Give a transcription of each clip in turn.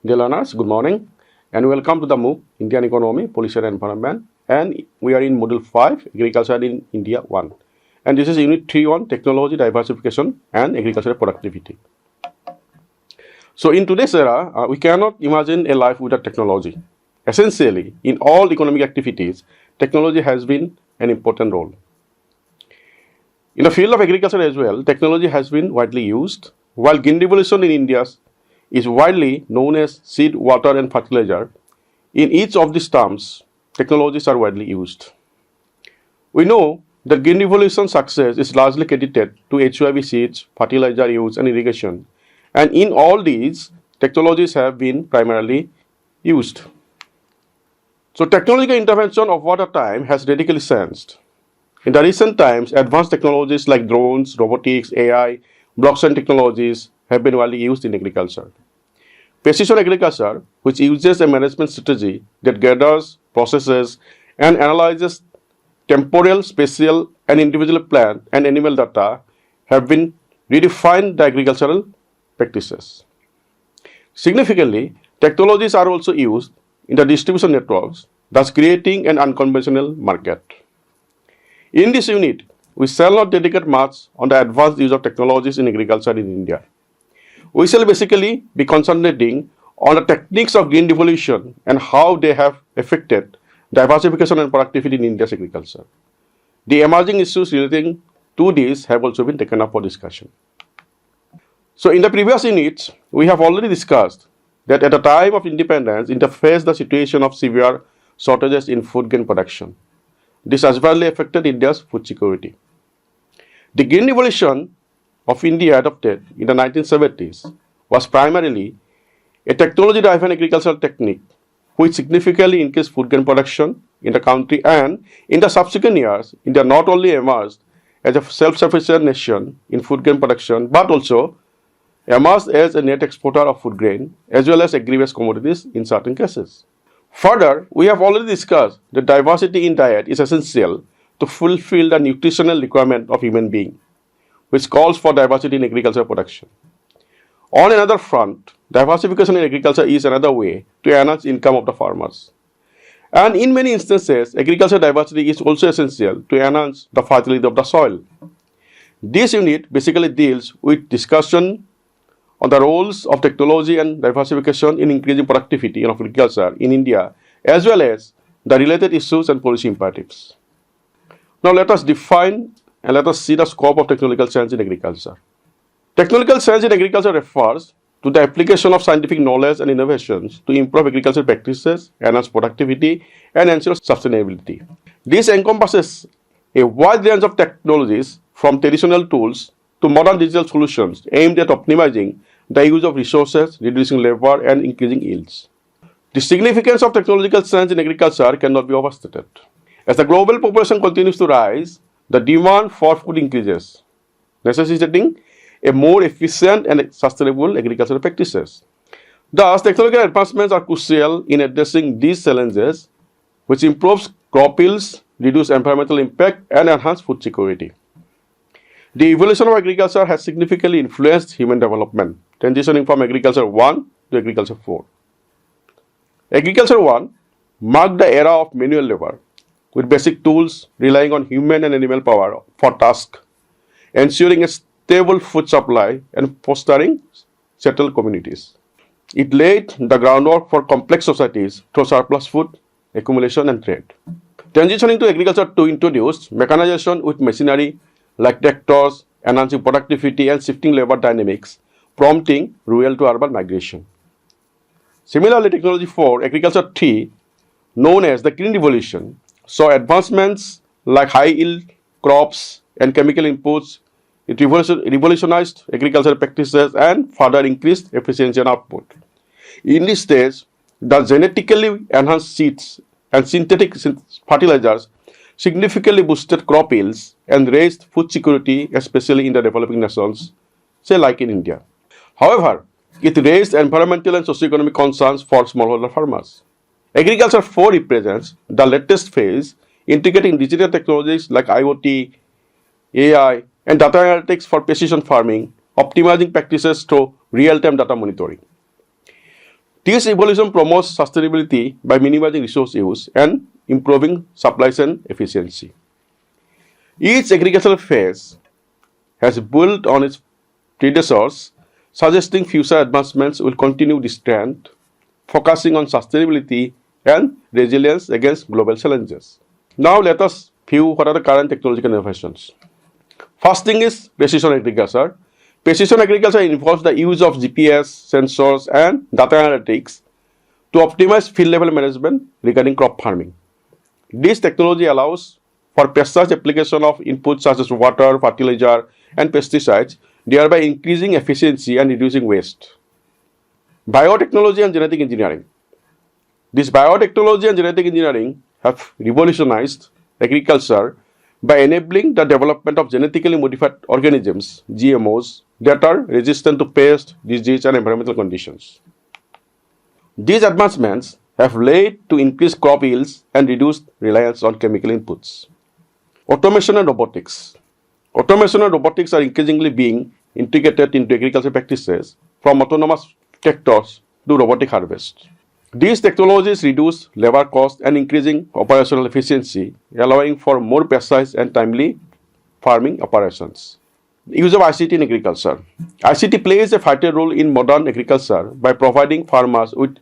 Dear learners, good morning and welcome to the MOOC, Indian Economy, Pollution and Environment, and we are in Module 5, Agriculture in India 1. And this is Unit 3 on Technology, Diversification and Agricultural Productivity. So in today's era, we cannot imagine a life without technology. Essentially, in all economic activities, technology has been an important role. In the field of agriculture as well, technology has been widely used, while green revolution in India is widely known as seed, water and fertilizer. In each of these terms, technologies are widely used. We know that green revolution success is largely credited to HYV seeds, fertilizer use and irrigation, and in all these, technologies have been primarily used. So technological intervention of water time has radically changed. In the recent times, advanced technologies like drones, robotics, AI, blockchain technologies have been widely used in agriculture. Precision agriculture, which uses a management strategy that gathers, processes, and analyzes temporal, spatial, and individual plant and animal data, have been redefined the agricultural practices. Significantly, technologies are also used in the distribution networks, thus creating an unconventional market. In this unit, we shall not dedicate much on the advanced use of technologies in agriculture in India. We shall basically be concentrating on the techniques of green revolution and how they have affected diversification and productivity in India's agriculture. The emerging issues relating to this have also been taken up for discussion. So in the previous units, we have already discussed that at the time of independence, India faced the situation of severe shortages in food grain production. This adversely affected India's food security. The green revolution of India adopted in the 1970s was primarily a technology-driven agricultural technique which significantly increased food grain production in the country, and in the subsequent years, India not only emerged as a self-sufficient nation in food grain production but also emerged as a net exporter of food grain as well as agri-based commodities in certain cases. Further, we have already discussed that diversity in diet is essential to fulfill the nutritional requirement of human being, which calls for diversity in agricultural production. On another front, diversification in agriculture is another way to enhance income of the farmers. And in many instances, agricultural diversity is also essential to enhance the fertility of the soil. This unit basically deals with discussion on the roles of technology and diversification in increasing productivity of agriculture in India, as well as the related issues and policy imperatives. Now let us define and let us see the scope of technological science in agriculture. Technological science in agriculture refers to the application of scientific knowledge and innovations to improve agricultural practices, enhance productivity, and ensure sustainability. This encompasses a wide range of technologies from traditional tools to modern digital solutions aimed at optimizing the use of resources, reducing labor, and increasing yields. The significance of technological science in agriculture cannot be overstated. As the global population continues to rise, the demand for food increases, necessitating a more efficient and sustainable agricultural practices. Thus, technological advancements are crucial in addressing these challenges, which improves crop yields, reduce environmental impact, and enhance food security. The evolution of agriculture has significantly influenced human development, transitioning from Agriculture 1 to Agriculture 4. Agriculture 1 marked the era of manual labor, with basic tools relying on human and animal power for tasks, ensuring a stable food supply and fostering settled communities. It laid the groundwork for complex societies through surplus food, accumulation, and trade. Transitioning to Agriculture 2 introduced mechanization with machinery like tractors, enhancing productivity and shifting labor dynamics, prompting rural to urban migration. Similarly, Technology 4, Agriculture 3, known as the Green Revolution, saw advancements like high-yield crops and chemical inputs. It revolutionized agricultural practices and further increased efficiency and output. In this stage, the genetically enhanced seeds and synthetic fertilizers significantly boosted crop yields and raised food security, especially in the developing nations, say like in India. However, it raised environmental and socio-economic concerns for smallholder farmers. Agriculture 4 represents the latest phase, integrating digital technologies like IoT, AI, and data analytics for precision farming, optimizing practices through real-time data monitoring. This evolution promotes sustainability by minimizing resource use and improving supply chain efficiency. Each agricultural phase has built on its predecessors, suggesting future advancements will continue this trend, focusing on sustainability and resilience against global challenges. Now let us view what are the current technological innovations. First thing is precision agriculture. Precision agriculture involves the use of GPS, sensors, and data analytics to optimize field level management regarding crop farming. This technology allows for precise application of inputs such as water, fertilizer, and pesticides, thereby increasing efficiency and reducing waste. Biotechnology and genetic engineering. This biotechnology and genetic engineering have revolutionized agriculture by enabling the development of genetically modified organisms, GMOs, that are resistant to pest, disease, and environmental conditions. These advancements have led to increased crop yields and reduced reliance on chemical inputs. Automation and robotics. Automation and robotics are increasingly being integrated into agricultural practices, from autonomous tractors to robotic harvest. These technologies reduce labor costs and increasing operational efficiency, allowing for more precise and timely farming operations. Use of ICT in agriculture. ICT plays a vital role in modern agriculture by providing farmers with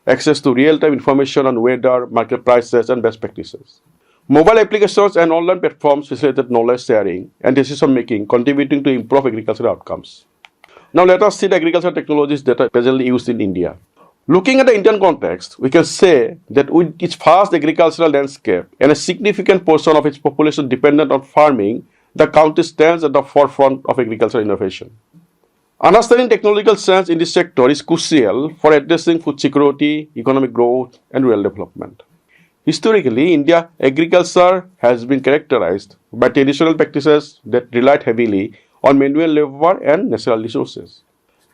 access to real-time information on weather, market prices, and best practices. Mobile applications and online platforms facilitate knowledge sharing and decision making, contributing to improve agricultural outcomes. Now let us see the agricultural technologies that are presently used in India. Looking at the Indian context, we can say that with its vast agricultural landscape and a significant portion of its population dependent on farming, the country stands at the forefront of agricultural innovation. Understanding technological science in this sector is crucial for addressing food security, economic growth, and rural development. Historically, India's agriculture has been characterized by traditional practices that relied heavily on manual labor and natural resources.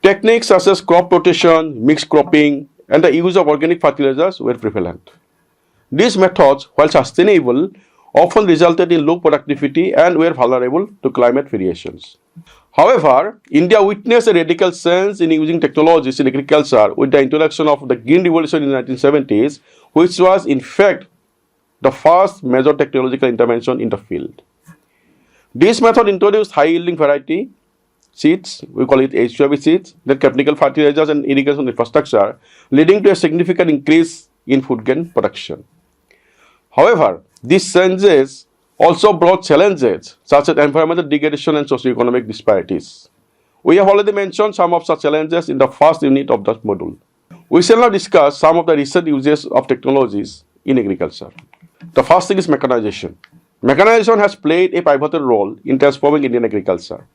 Techniques such as crop rotation, mixed cropping, and the use of organic fertilizers were prevalent. These methods, while sustainable, often resulted in low productivity and were vulnerable to climate variations. However, India witnessed a radical change in using technologies in agriculture with the introduction of the Green Revolution in the 1970s, which was in fact the first major technological intervention in the field. This method introduced high-yielding variety seeds, we call it HYB seeds, then chemical fertilizers and irrigation infrastructure, leading to a significant increase in food grain production. However, these changes also brought challenges such as environmental degradation and socio-economic disparities. We have already mentioned some of such challenges in the first unit of that module. We shall now discuss some of the recent uses of technologies in agriculture. The first thing is mechanization. Mechanization has played a pivotal role in transforming Indian agriculture.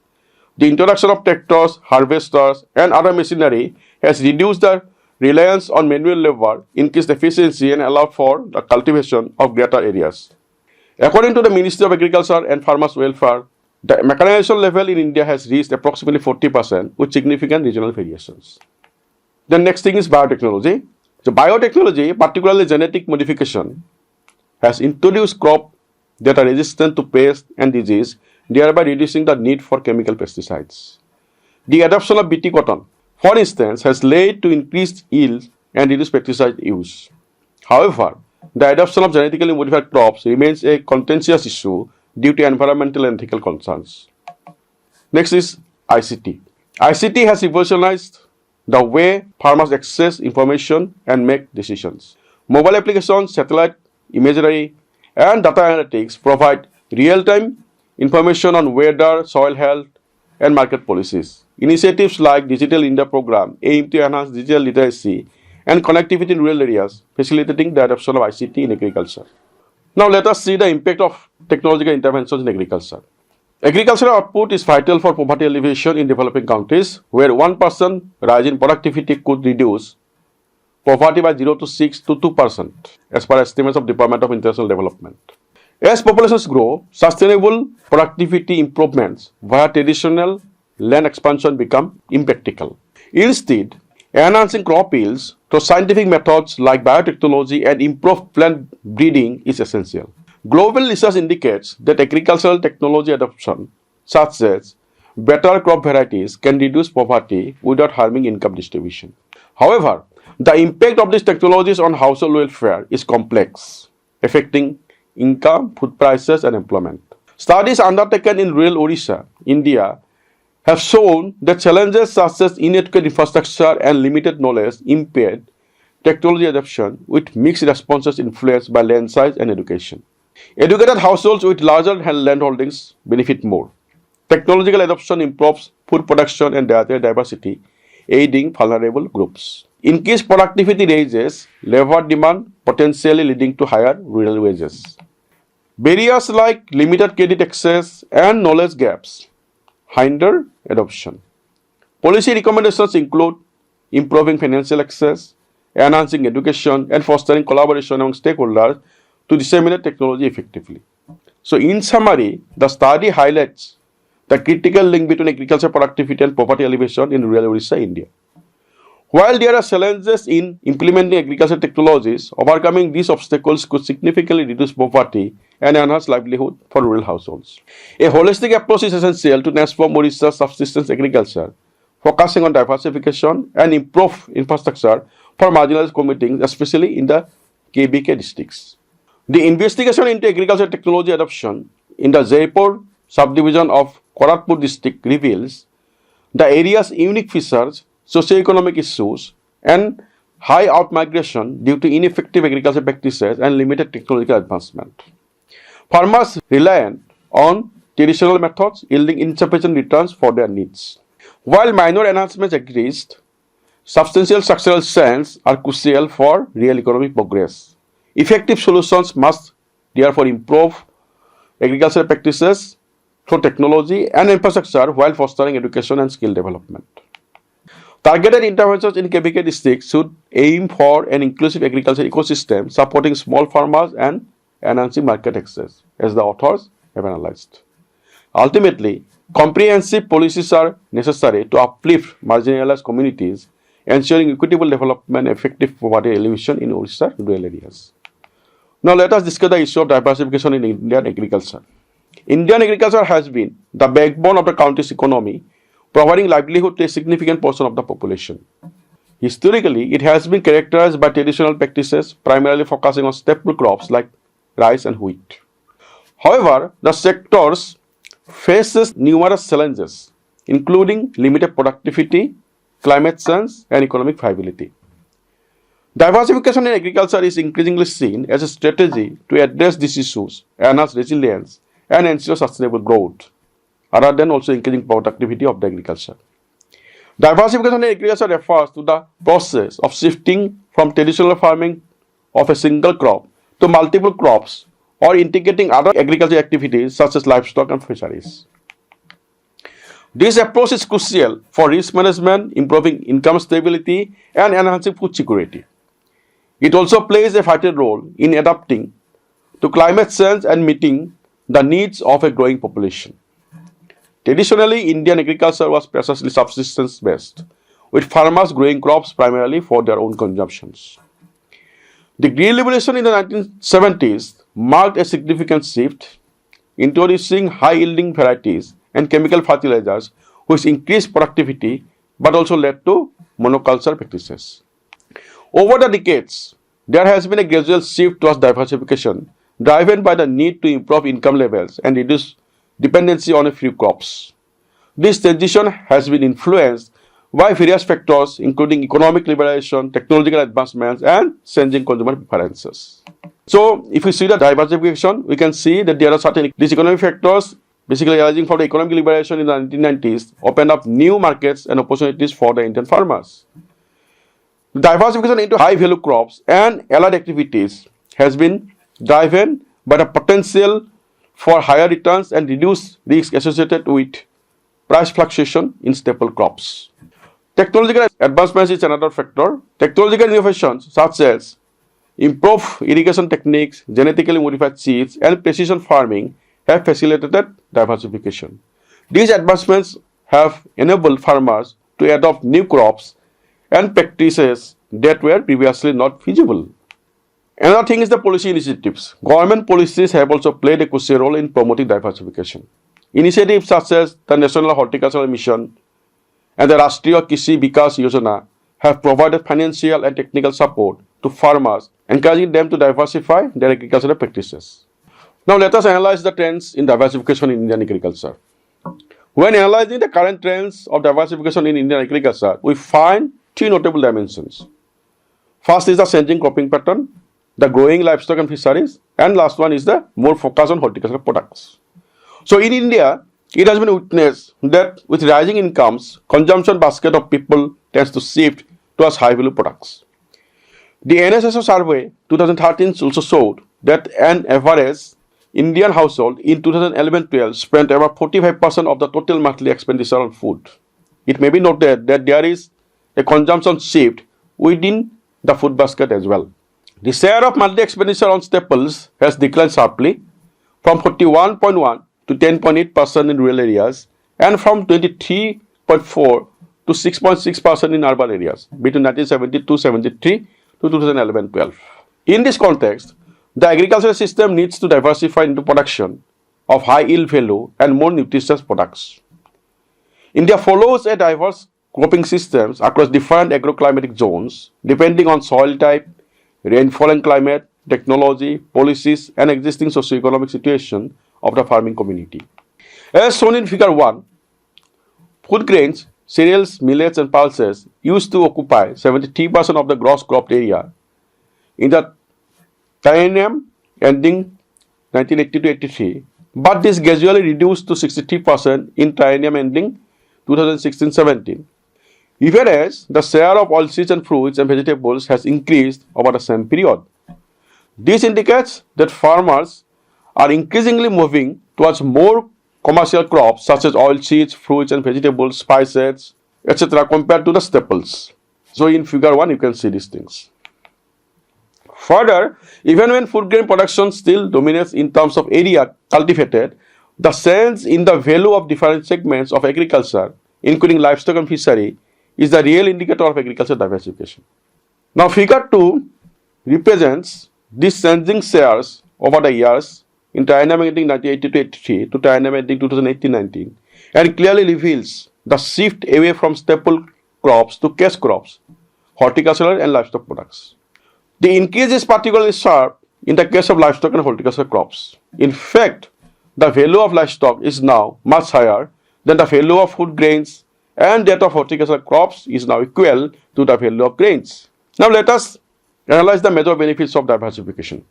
The introduction of tractors, harvesters, and other machinery has reduced the reliance on manual labor, increased efficiency, and allowed for the cultivation of greater areas. According to the Ministry of Agriculture and Farmers' Welfare, the mechanization level in India has reached approximately 40% with significant regional variations. The next thing is biotechnology. So biotechnology, particularly genetic modification, has introduced crops that are resistant to pest and disease, thereby reducing the need for chemical pesticides. The adoption of BT cotton, for instance, has led to increased yield and reduced pesticide use. However, the adoption of genetically modified crops remains a contentious issue due to environmental and ethical concerns. Next is ICT. ICT has revolutionized the way farmers access information and make decisions. Mobile applications, satellite imagery, and data analytics provide real-time information on weather, soil health, and market policies. Initiatives like Digital India program aim to enhance digital literacy and connectivity in rural areas, facilitating the adoption of ICT in agriculture. Now let us see the impact of technological interventions in agriculture. Agricultural output is vital for poverty alleviation in developing countries, where 1% rise in productivity could reduce poverty by 0 to 6 to 2%, as per estimates of Department of International Development. As populations grow, sustainable productivity improvements via traditional land expansion become impractical. Instead, enhancing crop yields through scientific methods like biotechnology and improved plant breeding is essential. Global research indicates that agricultural technology adoption, such as better crop varieties, can reduce poverty without harming income distribution. However, The impact of these technologies on household welfare is complex, affecting income, food prices, and employment. Studies undertaken in rural Odisha, India, have shown that challenges such as inadequate infrastructure and limited knowledge impede technology adoption, with mixed responses influenced by land size and education. Educated households with larger land holdings benefit more. Technological adoption improves food production and dietary diversity, aiding vulnerable groups. Increased productivity raises labor demand, potentially leading to higher rural wages. Barriers like limited credit access and knowledge gaps hinder adoption. Policy recommendations include improving financial access, enhancing education, and fostering collaboration among stakeholders to disseminate technology effectively. So, in summary, the study highlights the critical link between agriculture productivity and poverty alleviation in rural Odisha, India. While there are challenges in implementing agricultural technologies, overcoming these obstacles could significantly reduce poverty and enhance livelihood for rural households. A holistic approach is essential to transform Odisha's subsistence agriculture, focusing on diversification and improve infrastructure for marginalized communities, especially in the KBK districts. The investigation into agricultural technology adoption in the Jaipur subdivision of Koratpur district reveals the area's unique features, socioeconomic issues, and high outmigration due to ineffective agricultural practices and limited technological advancement. Farmers rely on traditional methods, yielding insufficient returns for their needs. While minor enhancements exist, substantial structural changes are crucial for real economic progress. Effective solutions must therefore improve agricultural practices through technology and infrastructure while fostering education and skill development. Targeted interventions in KBK districts should aim for an inclusive agricultural ecosystem supporting small farmers and enhancing market access, as the authors have analyzed. Ultimately, comprehensive policies are necessary to uplift marginalized communities, ensuring equitable development and effective poverty alleviation in Odisha rural areas. Now, let us discuss the issue of diversification in Indian agriculture. Indian agriculture has been the backbone of the country's economy, providing livelihood to a significant portion of the population. Historically, it has been characterized by traditional practices, primarily focusing on staple crops like rice and wheat. However, the sectors faces numerous challenges, including limited productivity, climate change, and economic viability. Diversification in agriculture is increasingly seen as a strategy to address these issues, enhance resilience, and ensure sustainable growth, rather than also increasing productivity of the agriculture. Diversification in agriculture refers to the process of shifting from traditional farming of a single crop to multiple crops or integrating other agricultural activities such as livestock and fisheries. This approach is crucial for risk management, improving income stability, and enhancing food security. It also plays a vital role in adapting to climate change and meeting the needs of a growing population. Traditionally, Indian agriculture was precisely subsistence-based, with farmers growing crops primarily for their own consumptions. The Green Revolution in the 1970s marked a significant shift, introducing high-yielding varieties and chemical fertilizers, which increased productivity but also led to monoculture practices. Over the decades, there has been a gradual shift towards diversification, driven by the need to improve income levels and reduce dependency on a few crops. This transition has been influenced by various factors, including economic liberation, technological advancements, and changing consumer preferences. So, if we see the diversification, we can see that there are certain these economic factors, basically arising from the economic liberation in the 1990s, opened up new markets and opportunities for the Indian farmers. Diversification into high-value crops and allied activities has been driven by the potential for higher returns and reduced risk associated with price fluctuation in staple crops. Technological advancements is another factor. Technological innovations such as improved irrigation techniques, genetically modified seeds, and precision farming have facilitated diversification. These advancements have enabled farmers to adopt new crops and practices that were previously not feasible. Another thing is the policy initiatives. Government policies have also played a crucial role in promoting diversification. Initiatives such as the National Horticultural Mission and the Rashtriya Krishi Vikas Yojana have provided financial and technical support to farmers, encouraging them to diversify their agricultural practices. Now let us analyze the trends in diversification in Indian agriculture. When analyzing the current trends of diversification in Indian agriculture, we find three notable dimensions. First is the changing cropping pattern, the growing livestock and fisheries, and last one is the more focus on horticultural products. So in India, it has been witnessed that with rising incomes, consumption basket of people tends to shift towards high-value products. The NSSO survey 2013 also showed that an average Indian household in 2011-12 spent about 45% of the total monthly expenditure on food. It may be noted that there is a consumption shift within the food basket as well. The share of monthly expenditure on staples has declined sharply from 41.1 to 10.8% in rural areas and from 23.4 to 6.6% in urban areas between 1972-73 to 2011-12. In this context, the agricultural system needs to diversify into production of high yield value and more nutritious products. India follows a diverse cropping systems across different agroclimatic zones depending on soil type, rainfall and climate, technology, policies and existing socio-economic situation of the farming community. As shown in figure 1, food grains, cereals, millets and pulses used to occupy 73% of the gross cropped area in the triennium ending 1980-83, but this gradually reduced to 63% in triennium ending 2016-17. Even as the share of oilseeds and fruits and vegetables has increased over the same period. This indicates that farmers are increasingly moving towards more commercial crops such as oilseeds, fruits and vegetables, spices, etc. compared to the staples. So in figure 1 you can see these things. Further, even when food grain production still dominates in terms of area cultivated, the change in the value of different segments of agriculture, including livestock and fishery, is the real indicator of agricultural diversification. Now, figure 2 represents these changing shares over the years in triennium ending 1980-83 to triennium ending 2018-19 and clearly reveals the shift away from staple crops to cash crops, horticultural and livestock products. The increase is particularly sharp in the case of livestock and horticultural crops. In fact, the value of livestock is now much higher than the value of food grains, and that of horticultural crops is now equal to the value of grains. Now let us analyze the major benefits of diversification.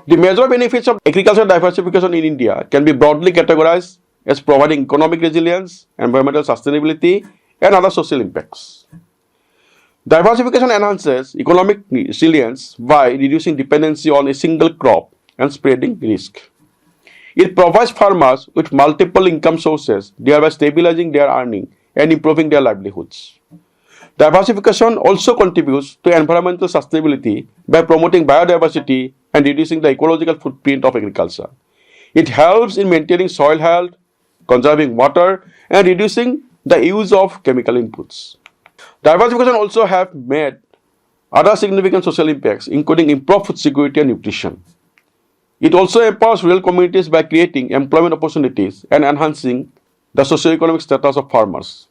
The major benefits of agricultural diversification in India can be broadly categorized as providing economic resilience, environmental sustainability, and other social impacts. Diversification enhances economic resilience by reducing dependency on a single crop and spreading risk. It provides farmers with multiple income sources, thereby stabilizing their earning and improving their livelihoods. Diversification also contributes to environmental sustainability by promoting biodiversity and reducing the ecological footprint of agriculture. It helps in maintaining soil health, conserving water, and reducing the use of chemical inputs. Diversification also have made other significant social impacts, including improved food security and nutrition. It also empowers rural communities by creating employment opportunities and enhancing the socio-economic status of farmers.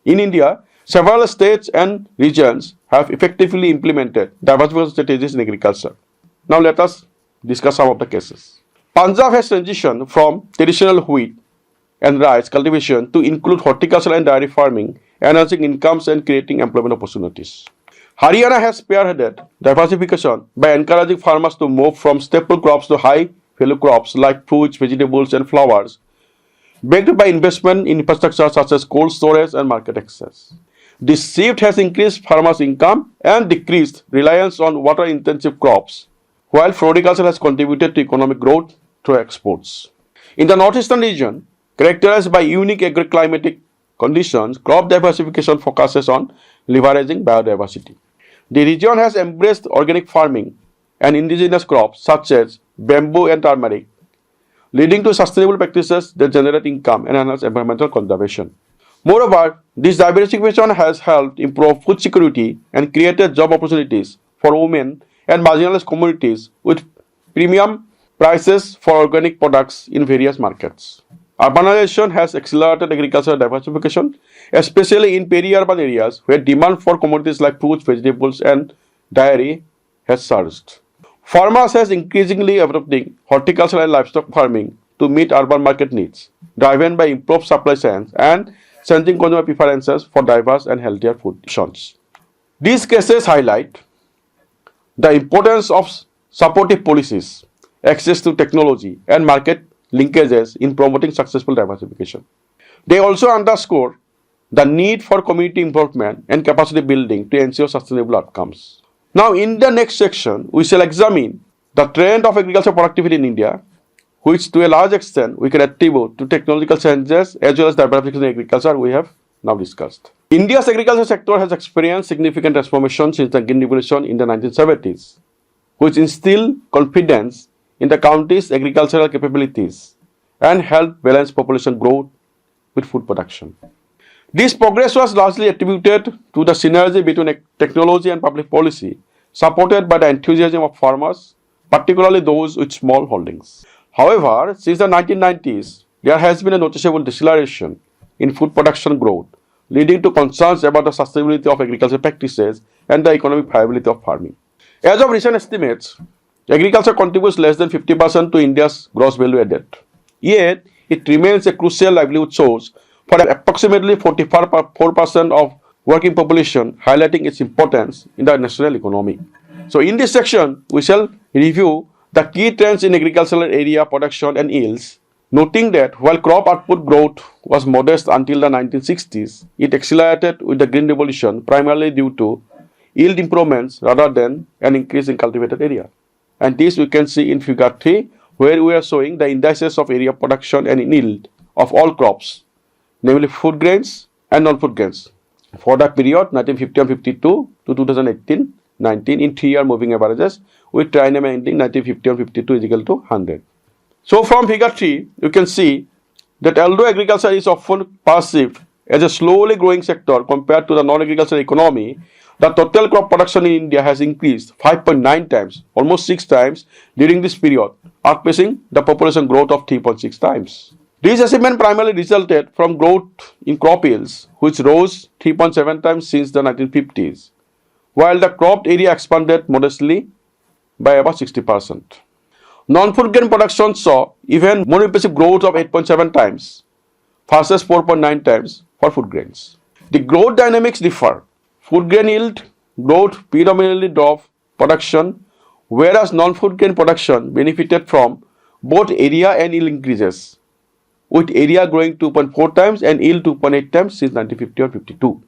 In India, several states and regions have effectively implemented diversification strategies in agriculture. Now let us discuss some of the cases. Punjab has transitioned from traditional wheat and rice cultivation to include horticulture and dairy farming, enhancing incomes and creating employment opportunities. Haryana has spearheaded diversification by encouraging farmers to move from staple crops to high-value crops like fruits, vegetables, and flowers, backed by investment in infrastructure such as cold storage and market access. This shift has increased farmers' income and decreased reliance on water-intensive crops, while floriculture has contributed to economic growth through exports. In the northeastern region, characterized by unique agroclimatic conditions, crop diversification focuses on leveraging biodiversity. The region has embraced organic farming and indigenous crops such as bamboo and turmeric, leading to sustainable practices that generate income and enhance environmental conservation. Moreover, this diversification has helped improve food security and created job opportunities for women and marginalized communities with premium prices for organic products in various markets. Urbanization has accelerated agricultural diversification, especially in peri-urban areas where demand for commodities like fruits, vegetables, and dairy has surged. Farmers has increasingly adopting horticulture and livestock farming to meet urban market needs, driven by improved supply chains and changing consumer preferences for diverse and healthier food options. These cases highlight the importance of supportive policies, access to technology, and market linkages in promoting successful diversification. They also underscore the need for community involvement and capacity building to ensure sustainable outcomes. Now, in the next section, we shall examine the trend of agricultural productivity in India, which to a large extent we can attribute to technological changes as well as diversification in agriculture we have now discussed. India's agriculture sector has experienced significant transformation since the Green Revolution in the 1970s, which instilled confidence in the country's agricultural capabilities and helped balance population growth with food production. This progress was largely attributed to the synergy between technology and public policy, supported by the enthusiasm of farmers, particularly those with small holdings. However, since the 1990s, there has been a noticeable deceleration in food production growth, leading to concerns about the sustainability of agricultural practices and the economic viability of farming. As of recent estimates, agriculture contributes less than 50% to India's gross value added. Yet, it remains a crucial livelihood source for approximately 44% of working population, highlighting its importance in the national economy. So, in this section, we shall review the key trends in agricultural area production and yields, noting that while crop output growth was modest until the 1960s, it accelerated with the Green Revolution primarily due to yield improvements rather than an increase in cultivated area. And this we can see in figure 3, where we are showing the indices of area production and yield of all crops, namely food grains and non-food grains, for the period 1951-52 to 2018-19 in 3-year moving averages, with triennium ending 1951-52 is equal to 100. So from figure 3, you can see that although agriculture is often perceived as a slowly growing sector compared to the non-agricultural economy, the total crop production in India has increased 5.9 times, almost 6 times during this period, outpacing the population growth of 3.6 times. This achievement primarily resulted from growth in crop yields, which rose 3.7 times since the 1950s, while the cropped area expanded modestly by about 60%. Non-food grain production saw even more impressive growth of 8.7 times versus 4.9 times for food grains. The growth dynamics differ. Food grain yield growth predominantly drove production, whereas non-food grain production benefited from both area and yield increases, with area growing 2.4 times and yield 2.8 times since 1950 or 52.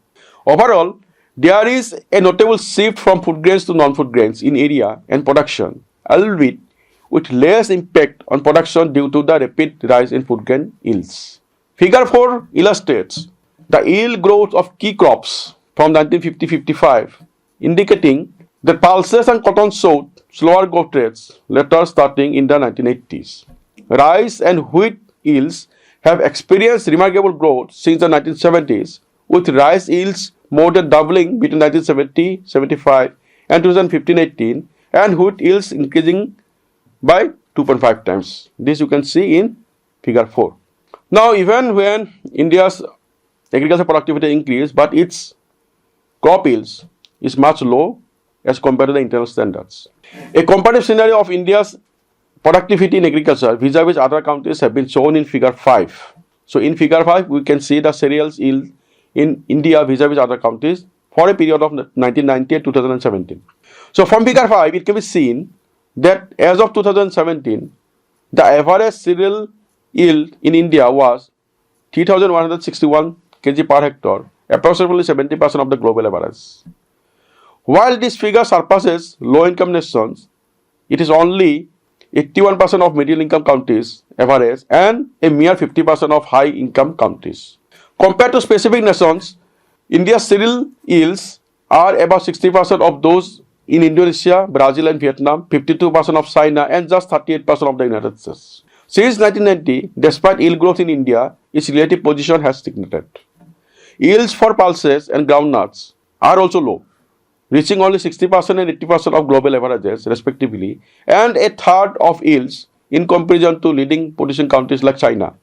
Overall, there is a notable shift from food grains to non-food grains in area and production, albeit with less impact on production due to the rapid rise in food grain yields. Figure 4 illustrates the yield growth of key crops from 1950-55, indicating that pulses and cotton showed slower growth rates later starting in the 1980s. Rice and wheat yields have experienced remarkable growth since the 1970s, with rice yields more than doubling between 1970-75 and 2015-18, and wheat yields increasing by 2.5 times. This you can see in figure 4. Now, even when India's agricultural productivity increased, but its crop yields is much low as compared to the internal standards. A comparative scenario of India's productivity in agriculture vis-a-vis other countries have been shown in figure 5. So in figure 5, we can see the cereals yield in India vis-a-vis other countries for a period of 1990 to 2017. So from figure 5, it can be seen that as of 2017, the average cereal yield in India was 3,161 kg per hectare, approximately 70% of the global average. While this figure surpasses low-income nations, it is only 81% of middle-income countries average and a mere 50% of high-income countries. Compared to specific nations, India's cereal yields are about 60% of those in Indonesia, Brazil and Vietnam, 52% of China, and just 38% of the United States. Since 1990, despite yield growth in India, its relative position has stagnated. Yields for pulses and groundnuts are also low, reaching only 60% and 80% of global averages, respectively, and a third of yields in comparison to leading producing countries like China.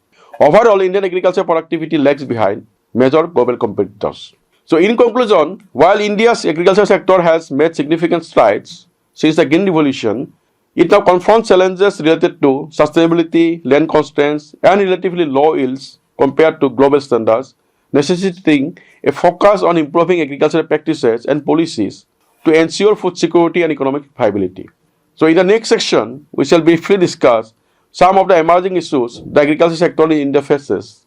Overall, Indian agriculture productivity lags behind major global competitors. So, in conclusion, while India's agriculture sector has made significant strides since the Green Revolution, it now confronts challenges related to sustainability, land constraints, and relatively low yields compared to global standards, necessitating a focus on improving agricultural practices and policies to ensure food security and economic viability. So, in the next section, we shall briefly discuss some of the emerging issues the agriculture sector in India faces,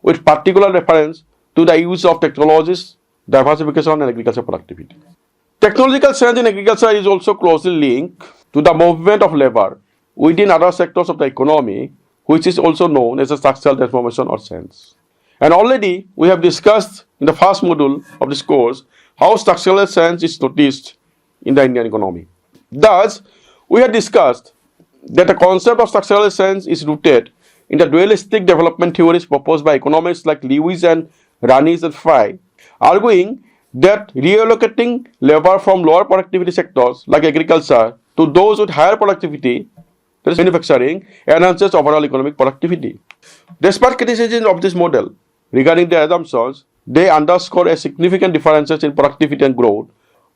with particular reference to the use of technologies, diversification, and agriculture productivity. Technological change in agriculture is also closely linked to the movement of labor within other sectors of the economy, which is also known as a structural transformation or change. And already we have discussed in the first module of this course how structural change is noticed in the Indian economy. Thus, we have discussed that the concept of structural change is rooted in the dualistic development theories proposed by economists like Lewis and Ranis and Fry, arguing that reallocating labor from lower productivity sectors like agriculture to those with higher productivity, that is manufacturing, enhances overall economic productivity. Despite criticism of this model regarding the assumptions, they underscore a significant differences in productivity and growth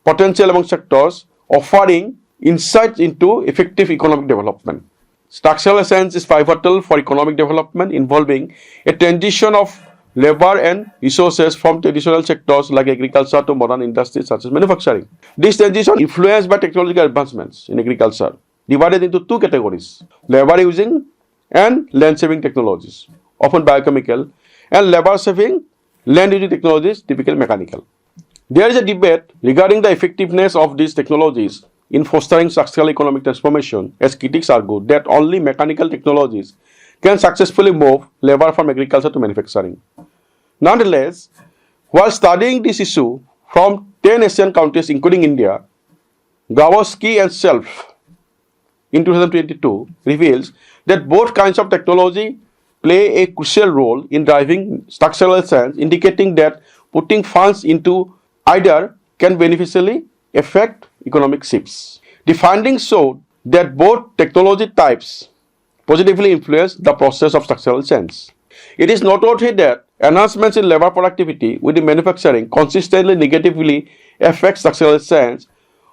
potential among sectors, offering insights into effective economic development. Structural change is pivotal for economic development, involving a transition of labor and resources from traditional sectors like agriculture to modern industries such as manufacturing. This transition is influenced by technological advancements in agriculture, divided into two categories: labor using and land saving technologies, often biochemical, and labor saving land using technologies, typically mechanical. There is a debate regarding the effectiveness of these technologies in fostering structural economic transformation, as critics argue that only mechanical technologies can successfully move labor from agriculture to manufacturing. Nonetheless, while studying this issue from 10 Asian countries including India, Grabowski and Self in 2022 reveals that both kinds of technology play a crucial role in driving structural change, indicating that putting funds into either can beneficially affect economic shifts. The findings showed that both technology types positively influence the process of structural change. It is noteworthy that enhancements in labor productivity within manufacturing consistently negatively affect structural change,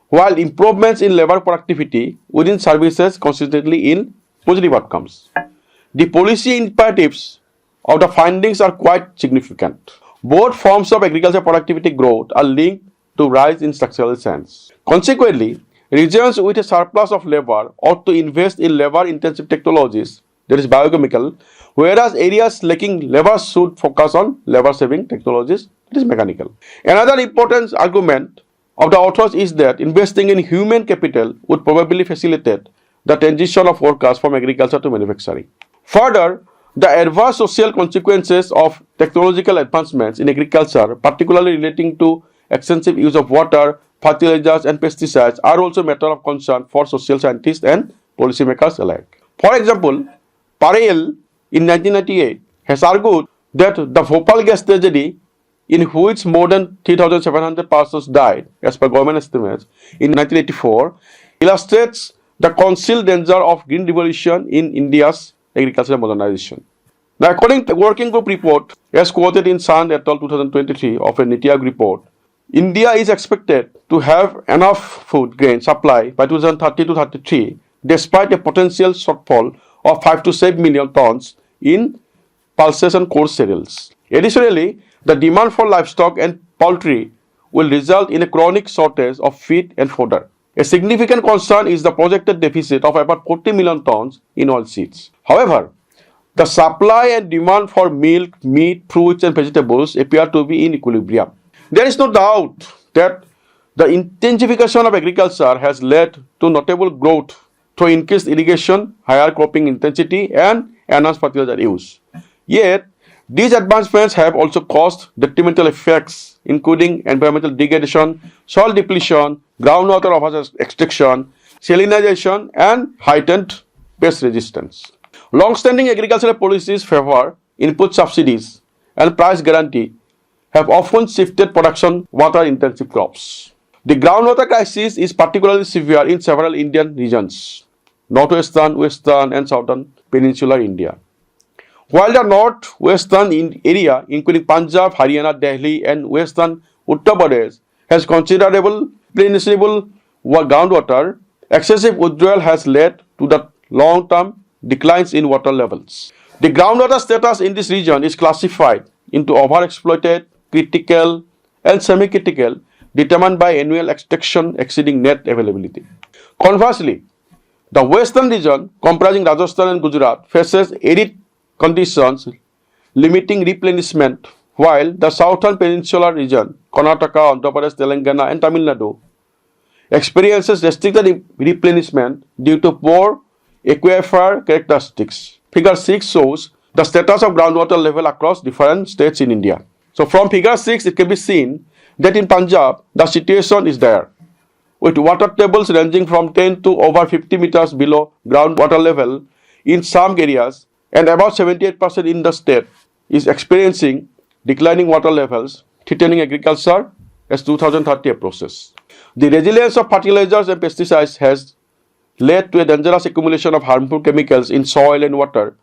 while improvements in labor productivity within services consistently in positive outcomes. The policy imperatives of the findings are quite significant. Both forms of agriculture productivity growth are linked to rise in structural change. Consequently, regions with a surplus of labor ought to invest in labor-intensive technologies, that is biochemical, whereas areas lacking labor should focus on labor-saving technologies, that is mechanical. Another important argument of the authors is that investing in human capital would probably facilitate the transition of workers from agriculture to manufacturing. Further, the adverse social consequences of technological advancements in agriculture, particularly relating to extensive use of water, fertilizers, and pesticides, are also a matter of concern for social scientists and policymakers alike. For example, Parel in 1998 has argued that the Bhopal gas tragedy, in which more than 3,700 persons died, as per government estimates, in 1984, illustrates the concealed danger of Green Revolution in India's agricultural modernization. Now, according to the working group report, as quoted in Sand et al. 2023 of a NITI Aayog report, India is expected to have enough food grain supply by 2030 to 33, despite a potential shortfall of 5 to 7 million tons in pulses and coarse cereals. Additionally, the demand for livestock and poultry will result in a chronic shortage of feed and fodder. A significant concern is the projected deficit of about 40 million tons in oilseeds. However, the supply and demand for milk, meat, fruits, and vegetables appear to be in equilibrium. There is no doubt that the intensification of agriculture has led to notable growth through increased irrigation, higher cropping intensity, and enhanced fertilizer use. Yet, these advancements have also caused detrimental effects, including environmental degradation, soil depletion, groundwater extraction, salinization, and heightened pest resistance. Long-standing agricultural policies favor input subsidies and price guarantee have often shifted production water-intensive crops. The groundwater crisis is particularly severe in several Indian regions, northwestern, western, and southern peninsular India, While the northwestern area, including Punjab, Haryana, Delhi, and western Uttar Pradesh, has considerable replenishable groundwater, excessive withdrawal has led to the long-term declines in water levels. The groundwater status in this region is classified into overexploited, critical, and semi-critical, determined by annual extraction exceeding net availability. Conversely, the western region, comprising Rajasthan and Gujarat, faces arid conditions limiting replenishment, while the southern peninsular region, Karnataka, Andhra Pradesh, Telangana, and Tamil Nadu, experiences restricted replenishment due to poor aquifer characteristics. Figure 6 shows the status of groundwater level across different states in India. So from figure 6, it can be seen that in Punjab, the situation is dire, with water tables ranging from 10 to over 50 meters below groundwater level in some areas, and about 78% in the state is experiencing declining water levels, threatening agriculture as 2030 approaches. The resilience of fertilizers and pesticides has led to a dangerous accumulation of harmful chemicals in soil and water,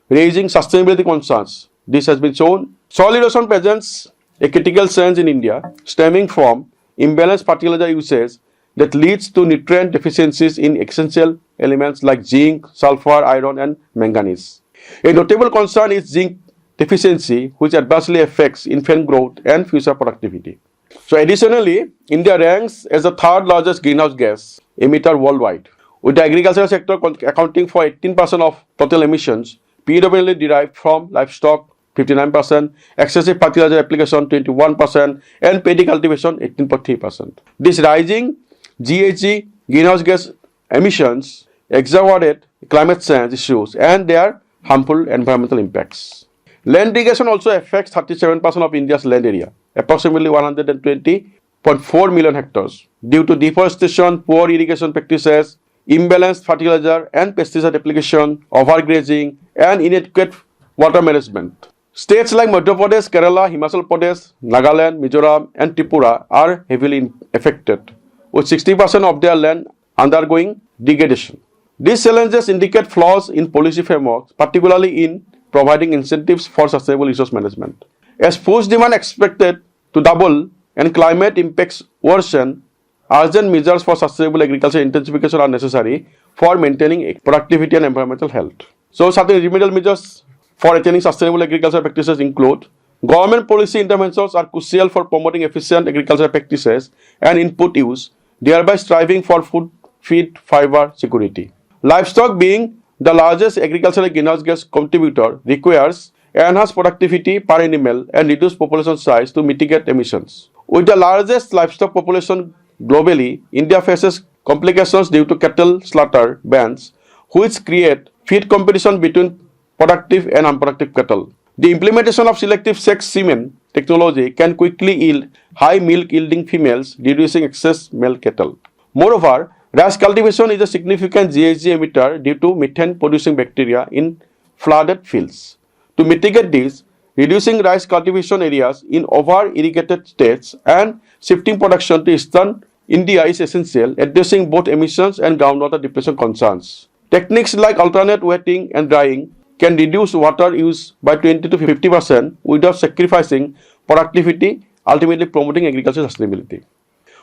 raising sustainability concerns. This has been shown. Soil erosion presents a critical change in India, stemming from imbalanced fertilizer usage that leads to nutrient deficiencies in essential elements like zinc, sulfur, iron, and manganese. A notable concern is zinc deficiency, which adversely affects infant growth and future productivity. So additionally, India ranks as the third largest greenhouse gas emitter worldwide, with the agricultural sector accounting for 18% of total emissions, predominantly derived from livestock 59%, excessive fertilizer application 21%, and paddy cultivation 18.3%. This rising GHG greenhouse gas emissions exacerbate climate change issues and their harmful environmental impacts. Land irrigation also affects 37% of India's land area, approximately 120.4 million hectares, due to deforestation, poor irrigation practices, imbalanced fertilizer and pesticide application, overgrazing, and inadequate water management. States like Madhya Pradesh, Kerala, Himachal Pradesh, Nagaland, Mizoram, and Tripura are heavily affected, with 60% of their land undergoing degradation. These challenges indicate flaws in policy frameworks, particularly in providing incentives for sustainable resource management. As food demand expected to double and climate impacts worsen, urgent measures for sustainable agriculture intensification are necessary for maintaining productivity and environmental health. So, certain remedial measures for attaining sustainable agriculture practices include: government policy interventions are crucial for promoting efficient agricultural practices and input use, thereby striving for food, feed, fiber security. Livestock, being the largest agricultural greenhouse gas contributor, requires enhanced productivity per animal and reduced population size to mitigate emissions. With the largest livestock population globally, India faces complications due to cattle slaughter bans, which create feed competition between productive and unproductive cattle. The implementation of selective sex semen technology can quickly yield high milk yielding females, reducing excess male cattle. Moreover, rice cultivation is a significant GHG emitter due to methane producing bacteria in flooded fields. To mitigate this, reducing rice cultivation areas in over-irrigated states and shifting production to eastern India is essential, addressing both emissions and groundwater depletion concerns. Techniques like alternate wetting and drying can reduce water use by 20 to 50% without sacrificing productivity, ultimately promoting agricultural sustainability.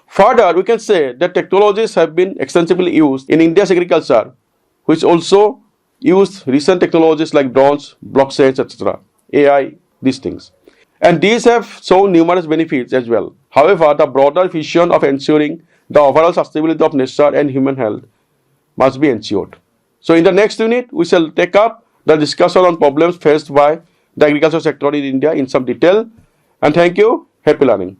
Further, we can say that technologies have been extensively used in India's agriculture, which also use recent technologies like drones, blockchains, etc., AI, these things. And these have shown numerous benefits as well. However, the broader vision of ensuring the overall sustainability of nature and human health must be ensured. So in the next unit, we shall take up the discussion on problems faced by the agriculture sector in India in some detail. And thank you. Happy learning.